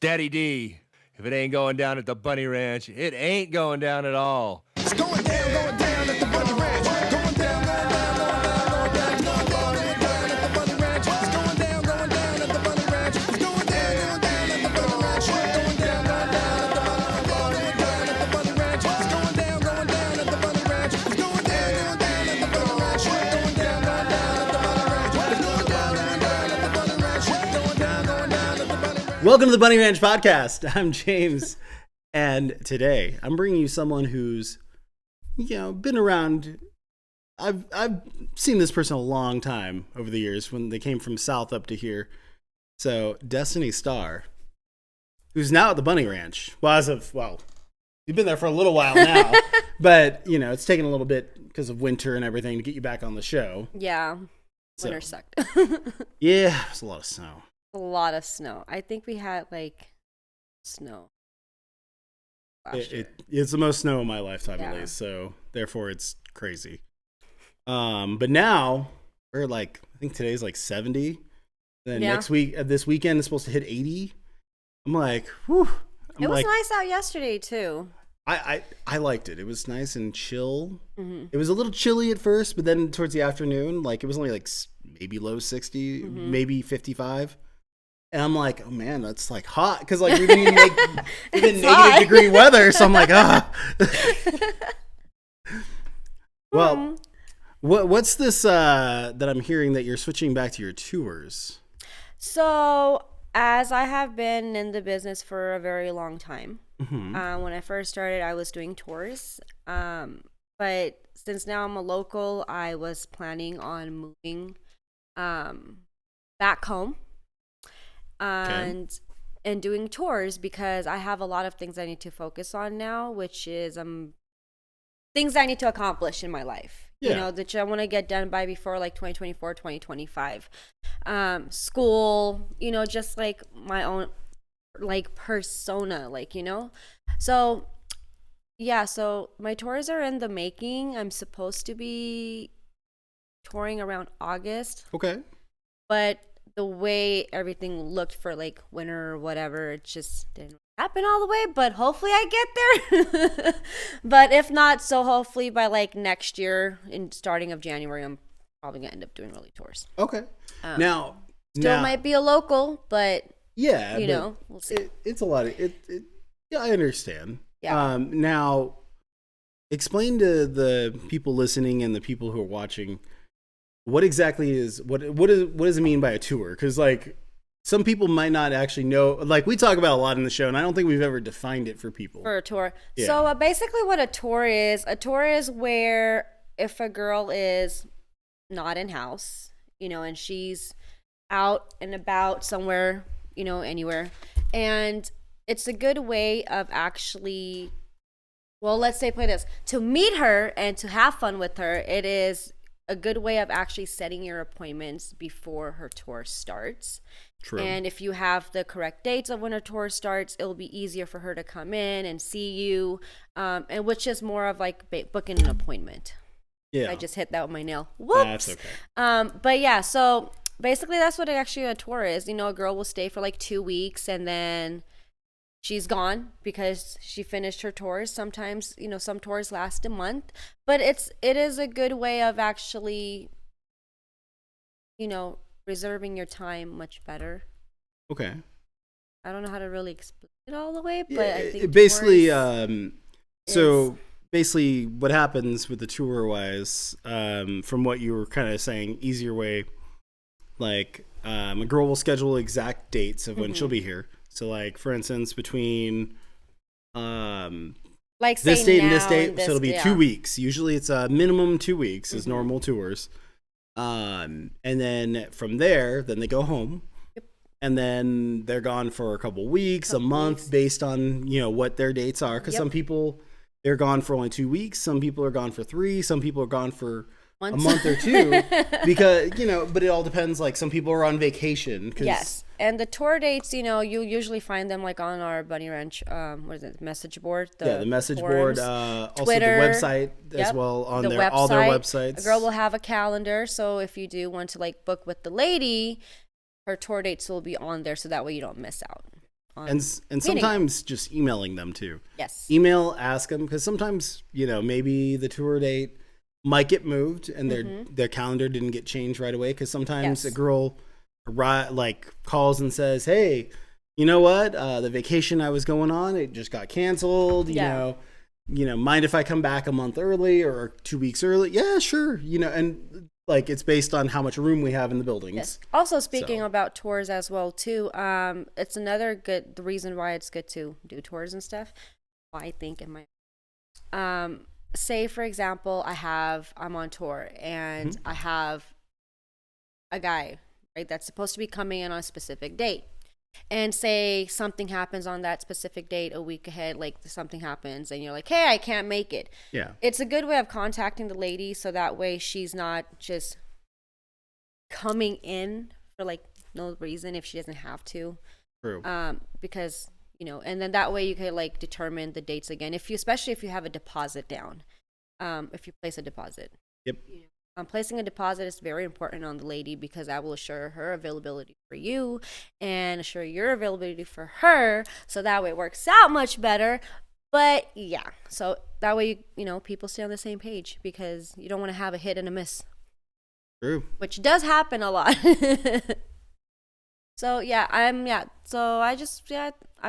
Steady D. If it ain't going down at the Bunny Ranch, it ain't going down at all. It's going down at the Bunny Ranch. Going down, going down at the Bunny Ranch. It's going down at the Bunny Ranch. It's going down at the Bunny Ranch. Going down at the Bunny Ranch. It's going down at the Bunny Ranch. It's going down at the Bunny Ranch. Going down at the Bunny Ranch. It's going down at the Bunny Ranch. Going down at the Bunny Ranch. Welcome to the Bunny Ranch podcast. I'm James, and today I'm bringing you someone who's, been around. I've seen this person a long time over the years when they came from South up to here. So Destini Starr, who's now at the Bunny Ranch. You've been there for a little while now, but it's taken a little bit because of winter and everything to get you back on the show. Yeah, winter sucked. Yeah, it was a lot of snow. A lot of snow. I think we had snow last year. It's the most snow in my lifetime, at least. So therefore, it's crazy. But now we're I think today's 70. Then next week, this weekend is supposed to hit 80. I'm like, whew. It was nice out yesterday too. I liked it. It was nice and chill. Mm-hmm. It was a little chilly at first, but then towards the afternoon, it was only maybe low 60, maybe 55. And I'm like, oh man, that's hot. Because we've been in negative degree weather. So I'm like, Well, what's this that I'm hearing that you're switching back to your tours? So, as I have been in the business for a very long time, when I first started, I was doing tours. But since now I'm a local, I was planning on moving back home. And doing tours because I have a lot of things I need to focus on now, which is things I need to accomplish in my life. That I want to get done by before 2024, 2025. School, just my own persona, So yeah, so my tours are in the making. I'm supposed to be touring around August. Okay. But the way everything looked for winter or whatever, it just didn't happen all the way, but hopefully I get there. But if not, so hopefully by next year in starting of January, I'm probably gonna end up doing early tours. Okay. Now might be a local, but we'll see. It's a lot of it. Yeah, I understand. Yeah. Now explain to the people listening and the people who are watching what exactly is what does it mean by a tour? Because some people might not actually know. We talk about a lot in the show, and I don't think we've ever defined it for people. For a tour. Yeah. So basically what a tour is where if a girl is not in house, and she's out and about somewhere, anywhere, and it's a good way of actually, let's say play this, to meet her and to have fun with her. It is a good way of actually setting your appointments before her tour starts. True. And if you have the correct dates of when her tour starts, it'll be easier for her to come in and see you, and which is more of booking an appointment. Yeah. I just hit that with my nail. Whoops. That's okay. But yeah, so basically that's what actually a tour is. A girl will stay for 2 weeks and then she's gone because she finished her tours. Sometimes, some tours last a month, but it is a good way of actually, reserving your time much better. Okay. I don't know how to really explain it all the way, but yeah, I think basically, basically what happens with the tour wise, from what you were kind of saying, easier way, a girl will schedule exact dates of when she'll be here. So for instance, between this date and this date, so it'll be 2 weeks. Usually it's a minimum 2 weeks is normal tours. And then from there, then they go home. Yep. And then they're gone for a couple weeks, a month, based on, what their dates are. Because some people, they're gone for only 2 weeks. Some people are gone for 3. Some people are gone for a month or 2. Because, but it all depends. Some people are on vacation. Yes. And the tour dates, you usually find them on our BunnyRanch, message board. The message forums, board, also Twitter, the website as well on all their websites. A girl will have a calendar, so if you do want to book with the lady, her tour dates will be on there, so that way you don't miss out. on And meeting. sometimes just emailing them too. Yes. Email, ask them, because sometimes, maybe the tour date might get moved and their calendar didn't get changed right away, because sometimes a girl calls and says, hey, you know what, the vacation I was going on, it just got canceled. You know, mind if I come back a month early or 2 weeks early? Yeah, sure. And it's based on how much room we have in the buildings. Yes. Also, speaking about tours as well too, it's another the reason why it's good to do tours and stuff. I think in my say for example, I'm on tour and I have a guy, right, that's supposed to be coming in on a specific date. And say something happens on that specific date a week ahead, like something happens and you're like, hey, I can't make it. Yeah. It's a good way of contacting the lady so that way she's not just coming in for no reason if she doesn't have to. True. Because, and then that way you can determine the dates again, especially if you have a deposit down. If you place a deposit. Yep. Placing a deposit is very important on the lady because that will assure her availability for you and assure your availability for her. So that way it works out much better. But yeah, so that way, people stay on the same page because you don't want to have a hit and a miss. True. Which does happen a lot. So I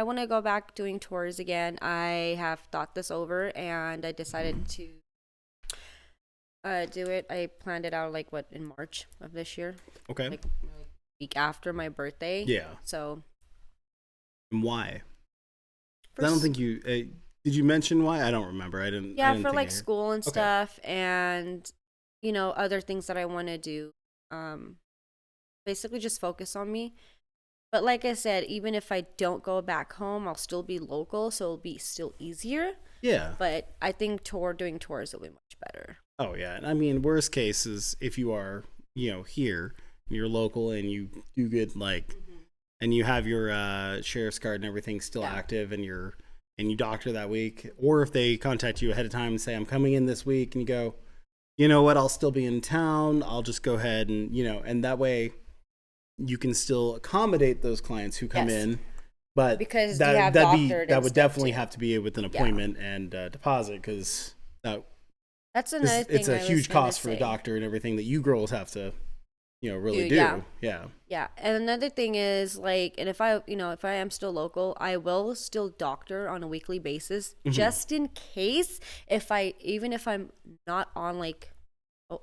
want to go back doing tours again. I have thought this over and I decided to do it. I planned it out in March of this year. Okay. Week after my birthday. Yeah. So. And why? I don't think you did. You mention why? I don't remember. I didn't. Yeah, I didn't for think school and stuff, and other things that I want to do. Basically, just focus on me. But like I said, even if I don't go back home, I'll still be local, so it'll be still easier. Yeah. But I think doing tours will be much better. Oh yeah, and I mean, worst case is if you are, here, you're local, and you do get and you have your sheriff's card and everything still active, and you doctor that week, or if they contact you ahead of time and say, I'm coming in this week, and you go, you know what, I'll still be in town, I'll just go ahead and and that way you can still accommodate those clients who come in, but because that would definitely have to be with an appointment and deposit, because that's another thing. It's a huge cost for a doctor and everything that you girls have to, really do. Yeah. And another thing is and if I am still local, I will still doctor on a weekly basis, just in case even if I'm not on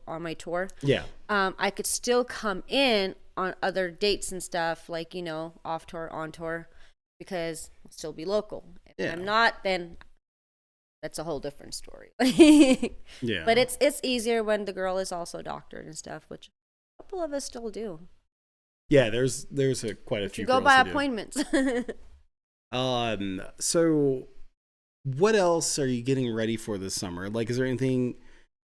on my tour. Yeah. I could still come in on other dates and stuff, off tour, on tour, because I'll still be local. If I'm not, then that's a whole different story. Yeah. But it's easier when the girl is also doctored and stuff, which a couple of us still do. Yeah, there's quite a few. You go by appointments. So what else are you getting ready for this summer? Is there anything?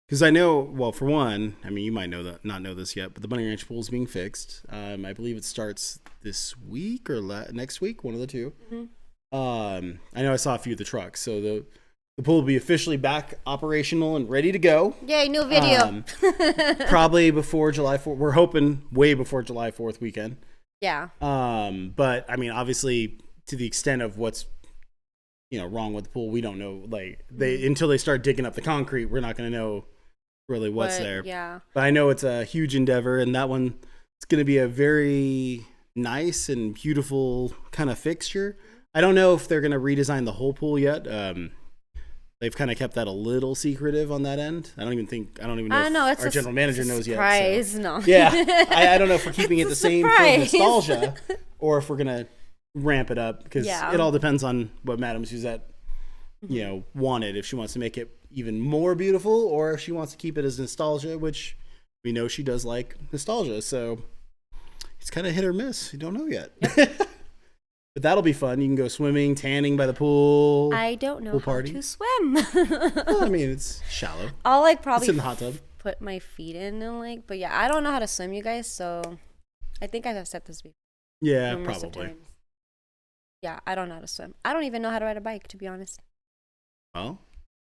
Because I know, well, for one, I mean, you might not know this yet, but the BunnyRanch pool is being fixed. I believe it starts this week or next week, one of the two. I know I saw a few of the trucks, so the pool will be officially back operational and ready to go. Yay, new video. Probably before July 4th. We're hoping way before July 4th weekend. Yeah. But I mean, obviously, to the extent of what's wrong with the pool, we don't know. Until they start digging up the concrete, we're not going to know really what's there. Yeah. But I know it's a huge endeavor, and that one, it's going to be a very nice and beautiful kind of fixture. I don't know if they're going to redesign the whole pool yet. They've kind of kept that a little secretive on that end. I don't even know if our general manager knows yet. So. No. Yeah. I don't know if we're keeping it the same for nostalgia or if we're going to ramp it up, because it all depends on what Madame Suzette, wanted. If she wants to make it even more beautiful, or if she wants to keep it as nostalgia, which we know she does like nostalgia. So it's kind of hit or miss. You don't know yet. Yep. But that'll be fun. You can go swimming, tanning by the pool. I don't know how to swim. Well, I mean, it's shallow. I'll probably sit in the hot tub, put my feet in and but yeah, I don't know how to swim, you guys. So I think I have said this before. Yeah, probably. Yeah, I don't know how to swim. I don't even know how to ride a bike, to be honest. Well,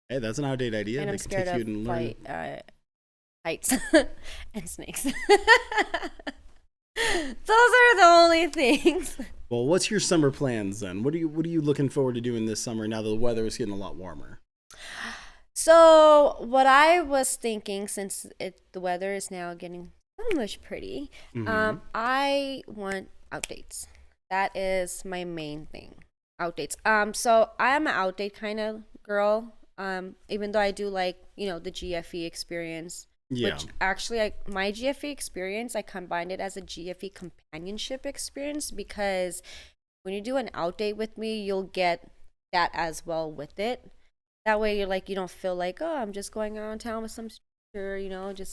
hey, that's an outdated idea. And I'm scared of heights and snakes. Those are the only things. Well, what's your summer plans then? What are you looking forward to doing this summer now that the weather is getting a lot warmer? So what I was thinking, since the weather is now getting so much pretty, I want outdates. That is my main thing. Outdates. So I am an outdate kind of girl. Even though I do like, the GFE experience. Yeah. Which actually, my GFE experience, I combined it as a GFE companionship experience, because when you do an outdate with me, you'll get that as well with it. That way, you don't feel like, oh, I'm just going around town with some stranger,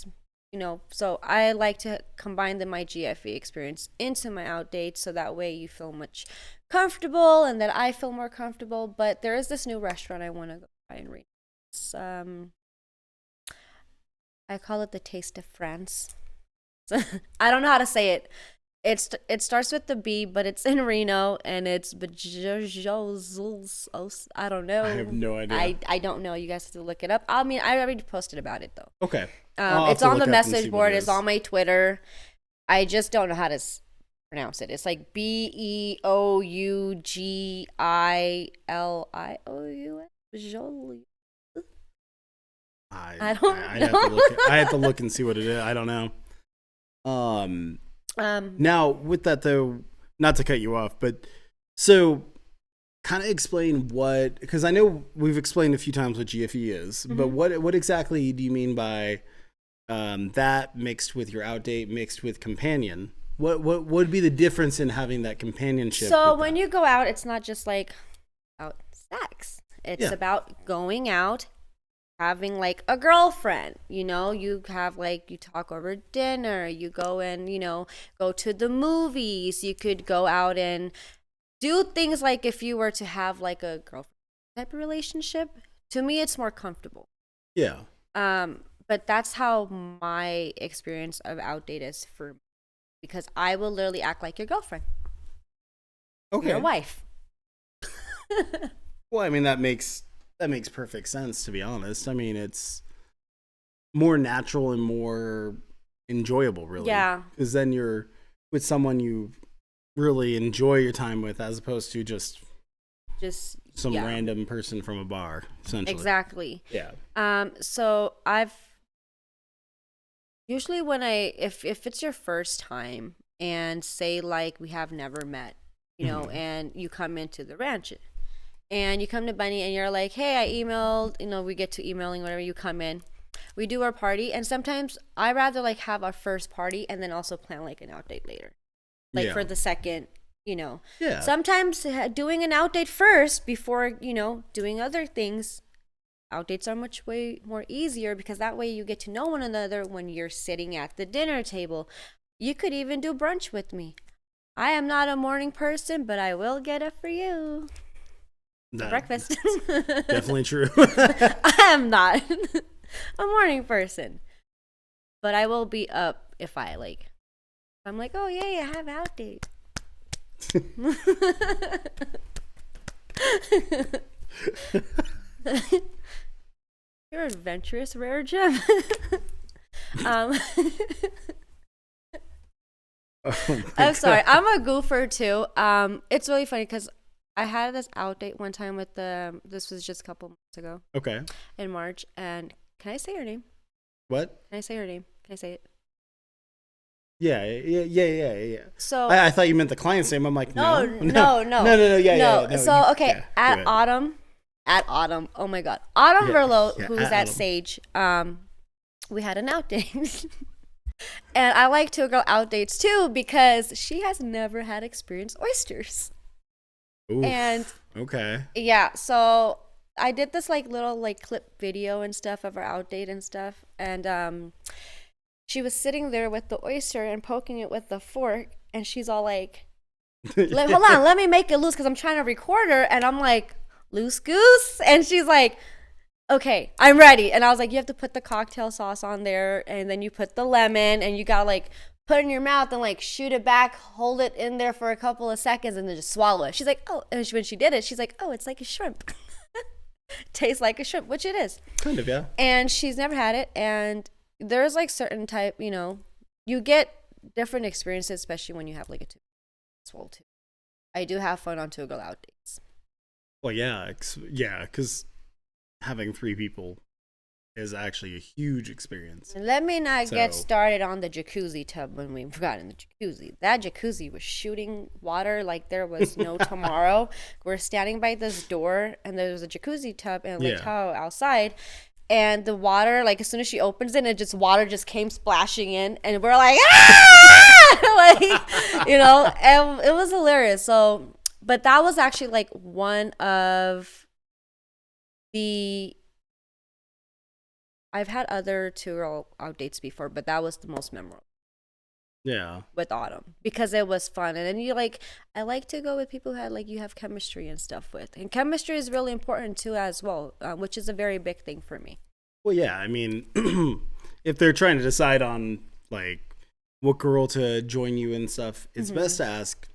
So I like to combine my GFE experience into my outdate, so that way you feel much comfortable and that I feel more comfortable. But there is this new restaurant I want to go try and read. It's, I call it the Taste of France. I don't know how to say it. It starts with the B, but it's in Reno, and it's I don't know. I have no idea. I don't know. You guys have to look it up. I mean, I already posted about it though. Okay. It's on the message board. It's on my Twitter. I just don't know how to pronounce it. It's like BEOUGILIOU. I don't know. I have to look and see what it is. I don't know. Now with that though, not to cut you off, but so kind of explain what, because I know we've explained a few times what GFE is, but what exactly do you mean by that mixed with your outdate, mixed with companion? What would be the difference in having that companionship? So when you go out, it's not just like out sex. It's about going out, having like a girlfriend, you have you talk over dinner, you go and, go to the movies, you could go out and do things like if you were to have like a girlfriend type of relationship. To me, it's more comfortable. Yeah. But that's how my experience of outdate is for me, because I will literally act like your girlfriend. Okay. Your wife. Well, I mean, that makes perfect sense, to be honest. I mean, it's more natural and more enjoyable, really. Yeah. Because then you're with someone you really enjoy your time with, as opposed to just some random person from a bar, essentially. Exactly. Yeah. So I've usually if it's your first time and say like we have never met, and you come into the ranch and you come to Bunny and you're like, hey, I emailed, we get to emailing, whatever, you come in, we do our party, and sometimes I rather like have our first party and then also plan like an outdate later, for the second, Yeah. Sometimes doing an outdate first before, doing other things. Outdates are way more easier, because that way you get to know one another when you're sitting at the dinner table. You could even do brunch with me. I am not a morning person, but I will get up for you. Breakfast. Definitely true. I am not a morning person, but I will be up if I'm like, oh yeah, I have outdate. You're adventurous, rare gem. I'm sorry. I'm a goofer too. It's really funny because I had this outdate one time with this was just a couple months ago. Okay. In March. And can I say her name? What? Can I say her name? Can I say it? Yeah. So I thought you meant the client's name. I'm like, no. Yeah. So, okay. At Autumn. Oh my God. Autumn Verlo, who's at Sage. We had an outdate. And I like to go outdates too, because she has never had experienced oysters. Oof, and okay. Yeah, so I did this little clip video and stuff of our outdate and stuff, and she was sitting there with the oyster and poking it with the fork, and she's all like, hold on, let me make it loose, because I'm trying to record her, and I'm like, loose goose? And she's like, okay, I'm ready. And I was like, you have to put the cocktail sauce on there, and then you put the lemon, and you gotta put it in your mouth and shoot it back, hold it in there for a couple of seconds, and then just swallow it. She's like, oh, and when she did it, she's like, oh, it's like a shrimp. Tastes like a shrimp, which it is. Kind of, yeah. And she's never had it, and there's certain type, you get different experiences, especially when you have like a two as well too. I do have fun on two girl out dates. Well, yeah, because having 3 people is actually a huge experience. And let me not get So- started on the jacuzzi tub when we got in the jacuzzi. That jacuzzi was shooting water like there was no tomorrow. We're standing by this door, and there's a jacuzzi tub in Lake Yeah. Tahoe outside. And the water, like as soon as she opens it, water just came splashing in, and we're like, ah! Like, you know, and it was hilarious. So, but that was actually like one of the. I've had other two-girl out dates before, but that was the most memorable Yeah. with Autumn because it was fun. And then I like to go with people who you have chemistry and stuff with. And chemistry is really important too as well, which is a very big thing for me. Well, yeah, I mean, if they're trying to decide on like what girl to join you and stuff, it's best to ask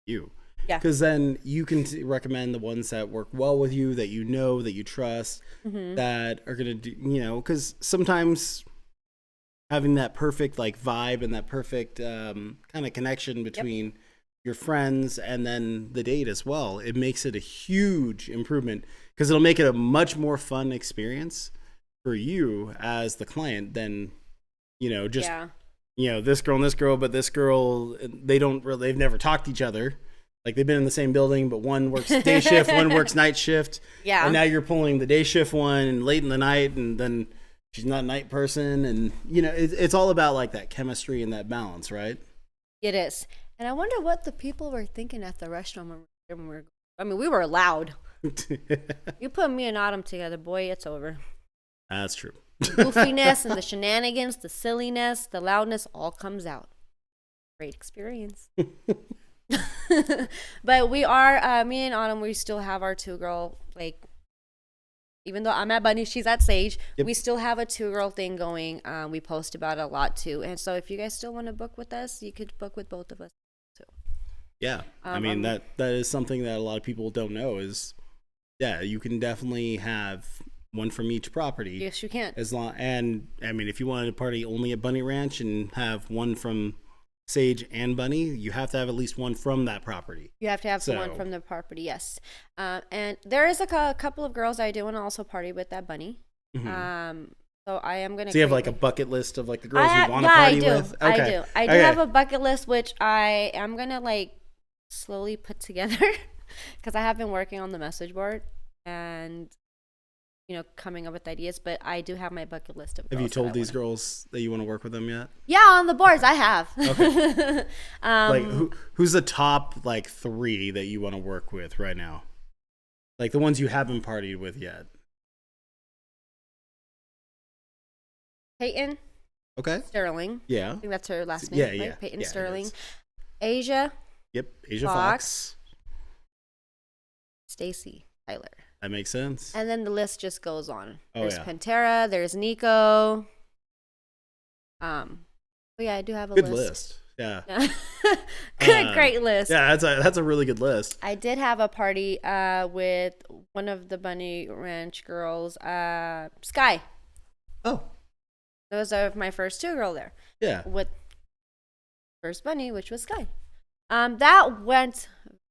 you. Yeah. Because then you can recommend the ones that work well with you, that you know, that you trust, that are going to do, you know, because sometimes having that perfect like vibe and that perfect kind of connection between your friends and then the date as well, it makes it a huge improvement because it'll make it a much more fun experience for you as the client than, you know, just, you know, this girl and this girl, but this girl, they've never talked to each other. Like they've been in the same building, but one works day shift, one works night shift. Yeah. And now you're pulling the day shift one late in the night, and then she's not a night person. And, you know, it's all about like that chemistry and that balance, right? It is. And I wonder what the people were thinking at the restaurant when we were loud. You put me and Autumn together, boy, it's over. That's true. The goofiness and the shenanigans, the silliness, the loudness all comes out. Great experience. But we are me and Autumn, we still have our two girl, like even though I'm at Bunny, she's at Sage, we still have a two girl thing going. We post about it a lot too, and so if you guys still want to book with us, you could book with both of us too. Yeah. I mean that is something that a lot of people don't know is you can definitely have one from each property. Yes, you can. As long, and I mean, if you wanted to party only at BunnyRanch and have one from Sage and Bunny, you have to have at least one from that property. You have to have one from the property, yes. And there is a couple of girls I do want to also party with at Bunny. So I am gonna. So you have like a bucket list of like the girls you want to party with. Okay. I do have a bucket list, which I am gonna like slowly put together because I have been working on the message board and, you know, coming up with ideas, but I do have my bucket list of girls. Have you told these girls that you want to work with them yet? Yeah, on the boards I have. Okay. Like who's the top like 3 that you want to work with right now? Like the ones you haven't partied with yet. Peyton. Okay. Sterling. Yeah. I think that's her last name. Yeah, right? yeah. Peyton Yeah, Sterling. Asia. Yep. Asia Fox. Fox. Stacy Tyler. That makes sense. And then the list just goes on. Oh, There's yeah. Pantera, there's Nico. But yeah, I do have a Good list. Yeah. Great list. Yeah, that's a really good list. I did have a party with one of the BunnyRanch girls, Sky. Oh. Those are my first two girl there. Yeah. With first Bunny, which was Sky. That went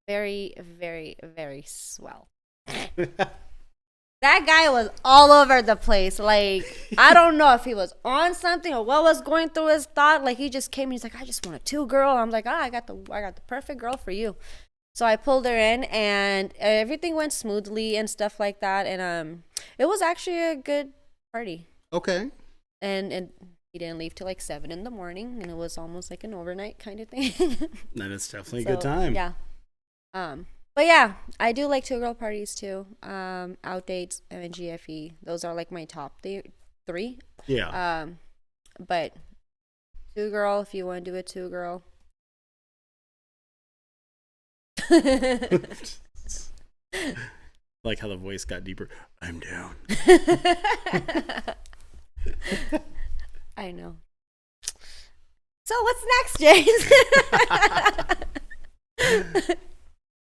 very, very, very swell. That guy was all over the place. Like, I don't know if he was on something or what was going through his thought. Like, he just came and he's like, I just want a two girl. I'm like, I got the perfect girl for you. So I pulled her in and everything went smoothly and stuff like that. And it was actually a good party. Okay. And he didn't leave till like 7 in the morning, and it was almost like an overnight kind of thing. Then it's definitely a good time. Yeah. But yeah, I do like two girl parties too. Outdates and GFE. Those are like my top 3. Yeah. But two girl, if you want to do a two girl. Like how the voice got deeper. I'm down. I know. So what's next, James?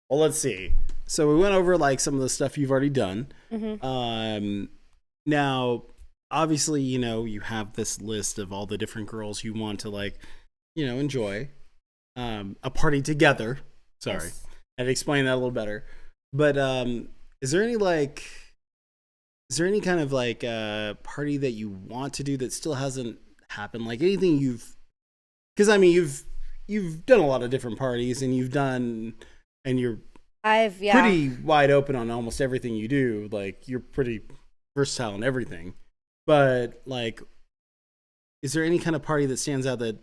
Well, let's see. So we went over like some of the stuff you've already done. Mm-hmm. Now, obviously, you know, you have this list of all the different girls you want to like enjoy a party together. Sorry, Yes. I had to explain that a little better. But is there any kind of like party that you want to do that still hasn't happened? Like anything because I mean you've done a lot of different parties and you're pretty wide open on almost everything you do. Like you're pretty versatile in everything. But like, is there any kind of party that stands out that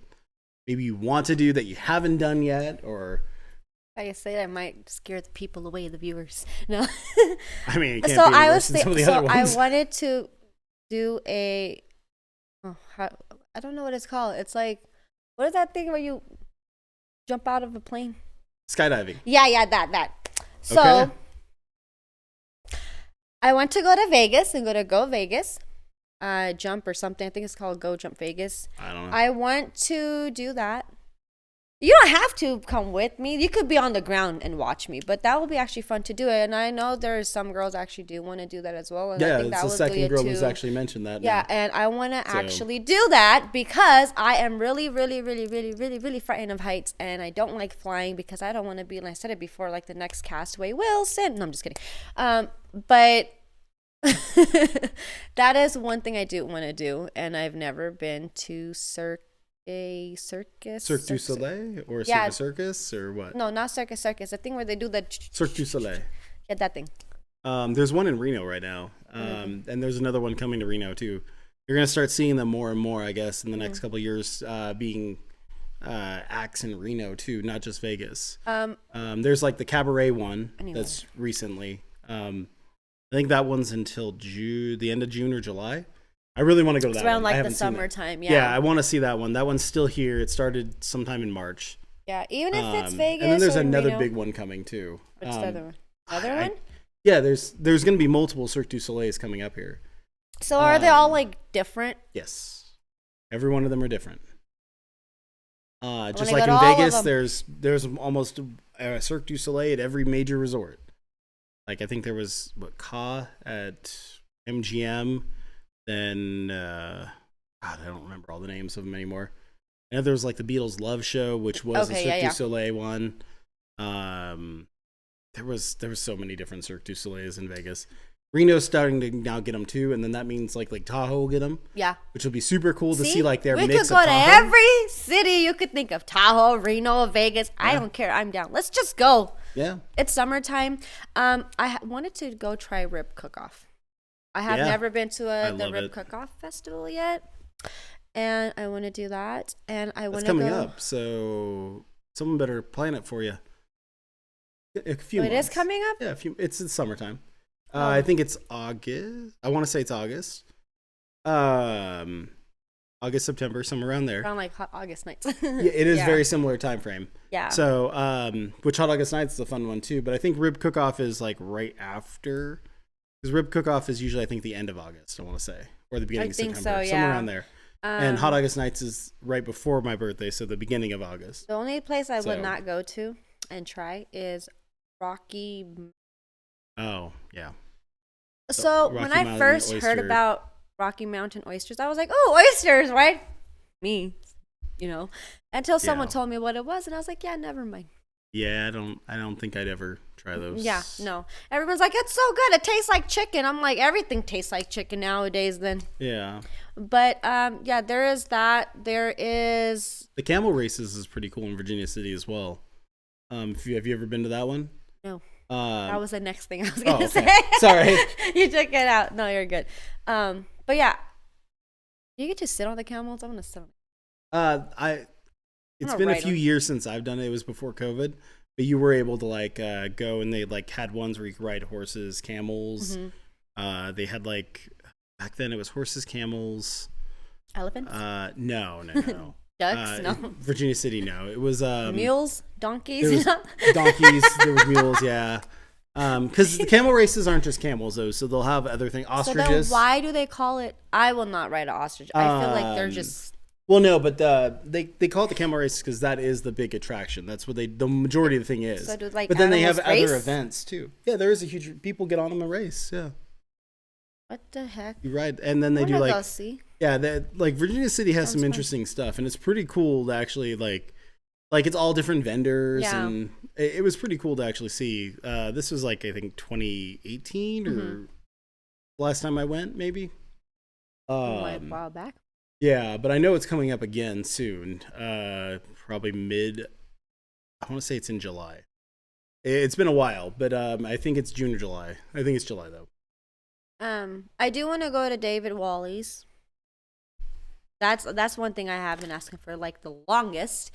maybe you want to do that you haven't done yet, or? Like I said, I might scare the people away, the viewers. No. I mean, it can't so be I worse was than some of the so other ones. I wanted to do I don't know what it's called. It's like, what is that thing where you jump out of a plane? Skydiving. Yeah, that. So Okay. I went to go to Vegas and go Vegas, jump or something. I think it's called Go Jump Vegas. I don't know. I want to do that. You don't have to come with me. You could be on the ground and watch me, but that would be actually fun to do it. And I know there's some girls actually do want to do that as well. And I Yeah, think it's that the would second be girl too. who's actually mentioned that. Yeah, now. and I want to So- actually do that because I am really, really, really, really, really, really frightened of heights, and I don't like flying because I don't want to be, and I said it before, like the next Castaway Wilson. No, I'm just kidding. But that is one thing I do want to do, and I've never been to circus. Cirque du Soleil or Yeah. Circus or what? No, not circus. The thing where they do the Cirque du Soleil. yeah, that thing. There's one in Reno right now, and there's another one coming to Reno too. You're gonna start seeing them more and more, I guess, in the next couple of years, being acts in Reno too, not just Vegas. There's like the cabaret one that's recently. I think that one's until the end of June or July. I really want to go to It's that around one. I like the haven't seen it. summertime. Yeah, I want to see that one. That one's still here. It started sometime in March. Yeah, even if it's Vegas. And then there's or another Reno. big one coming too. What's the other one? Other I- one? Yeah, there's going to be multiple Cirque du Soleils coming up here. So are they all like different? Yes, every one of them are different. Just wanna like go to in all of Vegas, them. there's almost a Cirque du Soleil at every major resort. Like I think there was Ka at MGM. Then God, I don't remember all the names of them anymore. I know there was like the Beatles Love Show, which was a Cirque du Soleil one. There was so many different Cirque du Soleils in Vegas. Reno's starting to now get them too, and then that means like Tahoe will get them. Yeah. Which will be super cool to see like their we mix could of go to Tahoe. every city you could think of. Tahoe, Reno, Vegas. I don't care. I'm down. Let's just go. Yeah. It's summertime. I wanted to go try rib cook-off. I have never been to I the love rib it. cook-off festival yet, and I want to do that. And I want It's to go. coming up, so someone better plan it for you. A few It is months. coming up. Yeah, it's the summertime. I think it's August. I want to say it's August. August, September, somewhere around there. Around like hot August nights. Yeah, it is very similar time frame. Yeah. So, which Hot August Nights is a fun one too. But I think Rib Cook-Off is like right after, because Rib Cook-Off is usually I think the end of August. I want to say, or the beginning of think September, so, somewhere yeah. around there. And Hot August Nights is right before my birthday, so the beginning of August. The only place I So- would not go to and try is Rocky. Oh yeah. So Rocky when I Mountain first heard oyster. about Rocky Mountain oysters, I was like, "Oh, oysters, right?" Me, until someone Yeah. told me what it was, and I was like, "Yeah, never mind." Yeah, I don't think I'd ever try those. Yeah, no. Everyone's like, "It's so good. It tastes like chicken." I'm like, everything tastes like chicken nowadays. Then, Yeah. but yeah, there is that. There is The camel races is pretty cool in Virginia City as well. Have you ever been to that one? no. That was the next thing I was gonna okay. say. Sorry. You took it out. No, you're good. But yeah, you get to sit on the camels. I'm gonna sit on. It's gonna been a ride few them. years since I've done it. It was before COVID, but you were able to like go and they like had ones where you could ride horses, camels. Mm-hmm. They had like back then it was horses, camels. Elephants, No. ducks, no. Virginia City, no. It was Mules, There donkeys. was donkeys. There was mules. Yeah. Because the camel races aren't just camels though, so they'll have other things. So then Ostriches. why do they call it? I will not ride an ostrich. I feel like they're Um, just. Well, no, but they call it the camel race because that is the big attraction. That's what the majority of the thing is. So do, like, but then they have animals race? other events too. Yeah, there is a huge people get on them and race. Yeah, What the heck? You ride, and then they I do wanna like go see. yeah, like Virginia City has Sounds some fun. interesting stuff, and it's pretty cool to actually like it's all different vendors, Yeah. and it was pretty cool to actually see. This was like I think 2018 or last time I went, maybe. A while back. Yeah, but I know it's coming up again soon. Probably mid. I want to say it's in July. It's been a while, but I think it's June or July. I think it's July though. I do want to go to David Wally's. That's one thing I have been asking for like the longest.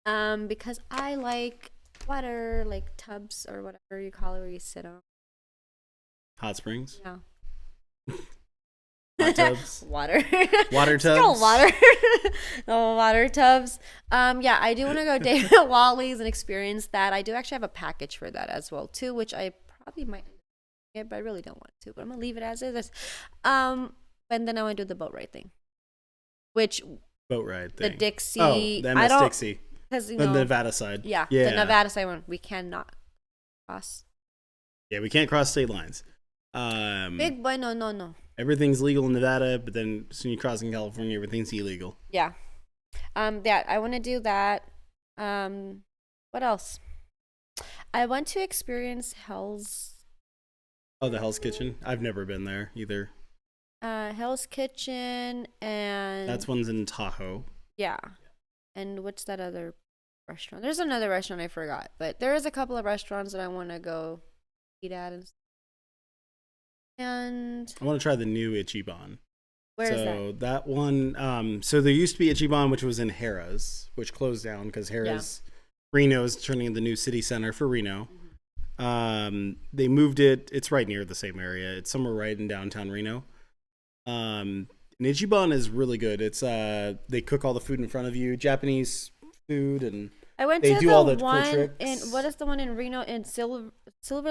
Because I like water, like tubs or whatever you call it, where you sit on. Hot springs. Yeah. Hot tubs. Water. Water It's called tubs. water. No, water tubs. Yeah, I do want to go David Wally's and experience that. I do actually have a package for that as well too, which I probably might get, but I really don't want to. But I'm gonna leave it as is. And then I want to do the boat ride thing, which Boat ride the thing. Dixie. Oh, the I MS don't Dixie. because The Nevada side. Yeah, Yeah. the Nevada side one we cannot cross. Yeah, we can't cross state lines. Big boy, no. Everything's legal in Nevada, but then as soon as you cross in California, everything's illegal. Yeah. Yeah, I want to do that. What else? I want to experience Hell's Oh, the Hell's Kitchen. I've never been there either. Hell's Kitchen and That's one's in Tahoe. yeah. And what's that other restaurant? There's another restaurant I forgot, but there is a couple of restaurants that I want to go eat at and I want to try the new Ichiban. where is So that? that one, so there used to be Ichiban, which was in Harrah's, which closed down because Harrah's Reno is turning into the new city center for Reno. They moved it. It's right near the same area. It's somewhere right in downtown Reno. And Ichiban is really good. It's they cook all the food in front of you, Japanese food, and I went they to do the all the cool one tricks. in what is the one in Reno in Silver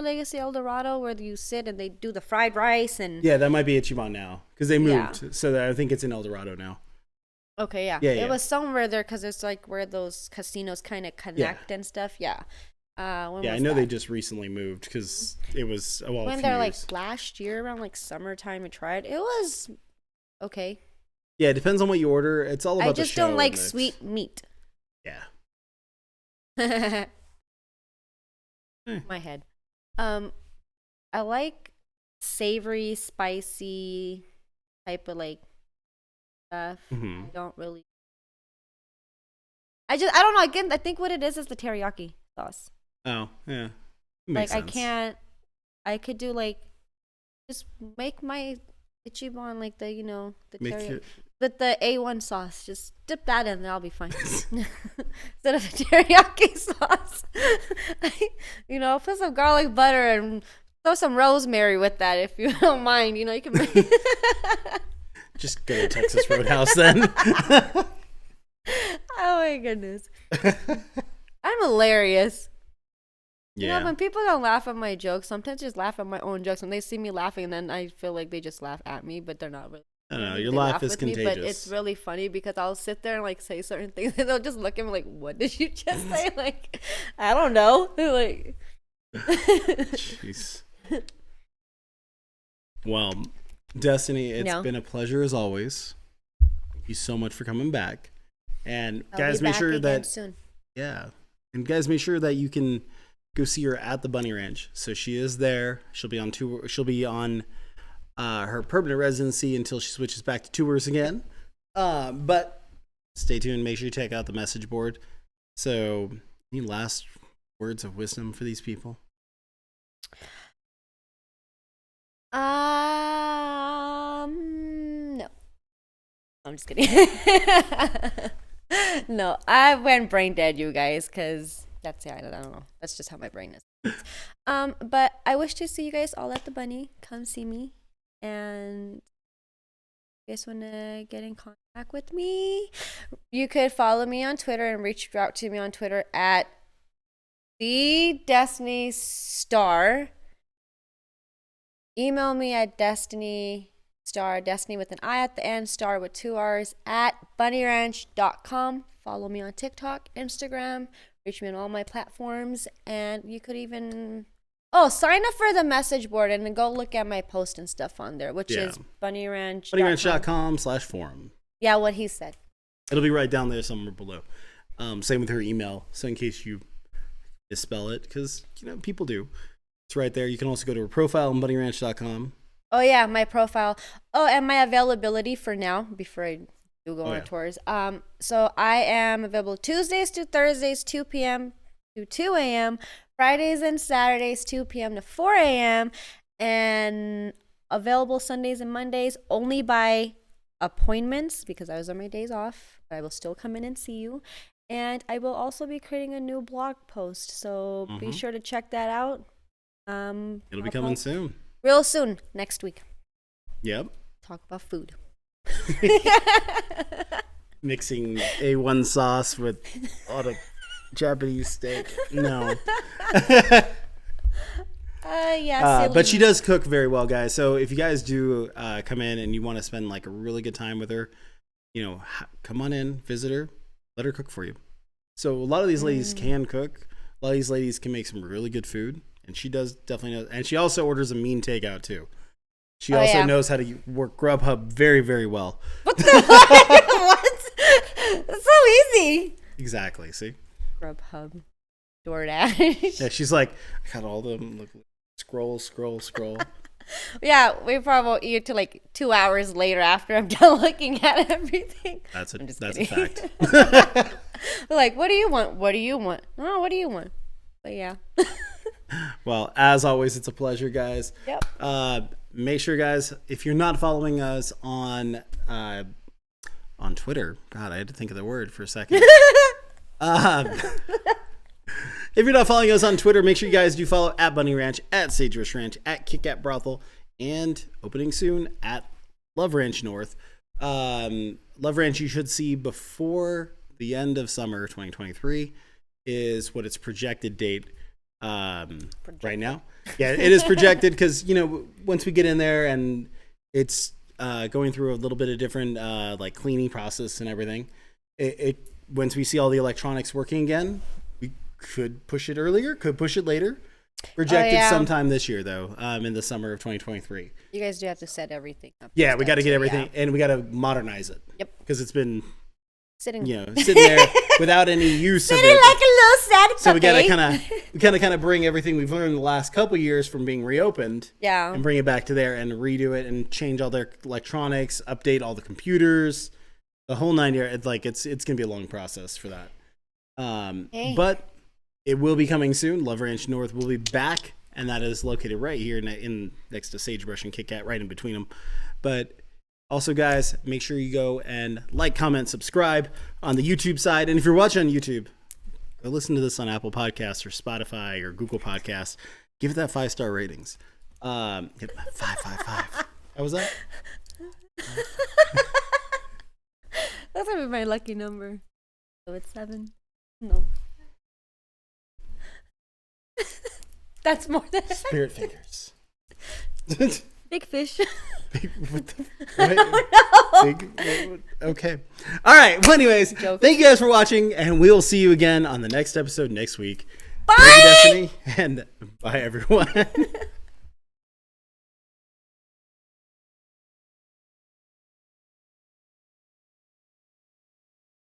Legacy El Dorado where you sit and they do the fried rice and yeah, that might be Ichiban now because they Yeah. moved. So I think it's in El Dorado now. okay, yeah. Yeah, It yeah. was somewhere there because it's like where those casinos kind of connect and stuff. Yeah. When Yeah, I was know that? they just recently moved because it was a when few they're years. like last year around like summertime. I tried. It was okay. Yeah, it depends on what you order. It's all about I the just show don't like and the- sweet meat. Yeah. My head. I like savory, spicy type of like stuff. Mhm. I don't really. I don't know. Again, I think what it is the teriyaki sauce. Oh, yeah. Like Makes I sense. can't. I could do like, just make my Ichiban like the the Make teriyaki. it- With the A1 sauce, just dip that in, and I'll be fine. Instead of the teriyaki sauce, put some garlic butter and throw some rosemary with that if you don't mind. You can make. Just go to Texas Roadhouse then. Oh my goodness, I'm hilarious. Yeah. When people don't laugh at my jokes, sometimes I just laugh at my own jokes. When they see me laughing, and then I feel like they just laugh at me, but they're not really. I don't know. Your They laugh laugh is with me, contagious. but it's really funny because I'll sit there and like say certain things, and they'll just look at me like, "What did you just say?" Like, I don't know. They're like, Jeez. Well, Destiny, it's been a pleasure as always. Thank you so much for coming back. And I'll guys, be make back sure again that soon. yeah, and guys, make sure that you can go see her at the BunnyRanch. So she is there. She'll be on tour. She'll be on her permanent residency until she switches back to tours again. But stay tuned. Make sure you check out the message board. So, any last words of wisdom for these people? No. I'm just kidding. No, I went brain dead, you guys, because that's I don't know. That's just how my brain is. But I wish to see you guys all at the Bunny. Come see me, and if you guys want to get in contact with me, you could follow me on Twitter and reach out to me on Twitter at the Destini Starr. Email me at Destini Starr, Destiny with an I at the end, Star with 2 R's, at BunnyRanch.com. Follow me on TikTok, Instagram, reach me on all my platforms, and you could even Oh, sign up for the message board and then go look at my post and stuff on there, which is BunnyRanch. BunnyRanch.com/forum. Yeah, what he said. It'll be right down there somewhere below. Same with her email. So in case you misspell it, because people do, it's right there. You can also go to her profile on BunnyRanch.com. Oh yeah, my profile. Oh, and my availability for now before I do go on tours. So I am available Tuesdays to Thursdays, 2 p.m. to 2 a.m. Fridays and Saturdays, 2 p.m. to 4 a.m. and available Sundays and Mondays only by appointments because I was on my days off. But I will still come in and see you. And I will also be creating a new blog post, so be sure to check that out. It'll be coming soon. Real soon, next week. Yep. Talk about food. Mixing A1 sauce with all the Japanese steak. No. But she does cook very well, guys. So if you guys do come in and you want to spend like a really good time with her, come on in, visit her, let her cook for you. So a lot of these ladies can cook. A lot of these ladies can make some really good food, and she does definitely know. And she also orders a mean takeout too. She also knows how to work Grubhub very, very well. What the what? It's so easy. Exactly. See. Grubhub, DoorDash. Yeah, she's like, I got all of them. Look, scroll. Yeah, we probably won't eat till like 2 hours later after I'm done looking at everything. That's a fact. We're like, what do you want? What do you want? Oh, what do you want? But yeah. Well, as always, it's a pleasure, guys. Yep. Make sure, guys, if you're not following us on Twitter, God, I had to think of the word for a second. If you're not following us on Twitter, make sure you guys do follow at BunnyRanch, at Sagebrush Ranch, at KitKat Brothel, and opening soon at Love Ranch North. Love Ranch you should see before the end of summer 2023 is what its projected date right now. Yeah, it is projected because, once we get in there and it's going through a little bit of different like cleaning process and everything, it once we see all the electronics working again, we could push it earlier, could push it later. Projected sometime this year, though, in the summer of 2023. You guys do have to set everything up. Yeah, we got to get everything, and we got to modernize it. Yep. Because it's been sitting there without any use of it. Sitting like a little sad puppy. So we got to kind of bring everything we've learned the last couple years from being reopened, and bring it back to there and redo it and change all their electronics, update all the computers, the whole 9 year. It's gonna be a long process for that. But it will be coming soon. Love Ranch North will be back, and that is located right here in next to Sagebrush and KitKat, right in between them. But also, guys, make sure you go and like, comment, subscribe on the YouTube side. And if you're watching on YouTube, go listen to this on Apple Podcasts or Spotify or Google Podcasts. Give it that 5-star ratings. 5. How was that? That's gonna be my lucky number. So it's 7. No. That's more than Spirit fingers. Big fish. Okay. All right. Well, anyways, thank you guys for watching, and we'll see you again on the next episode next week. Bye, Destiny, and bye, everyone.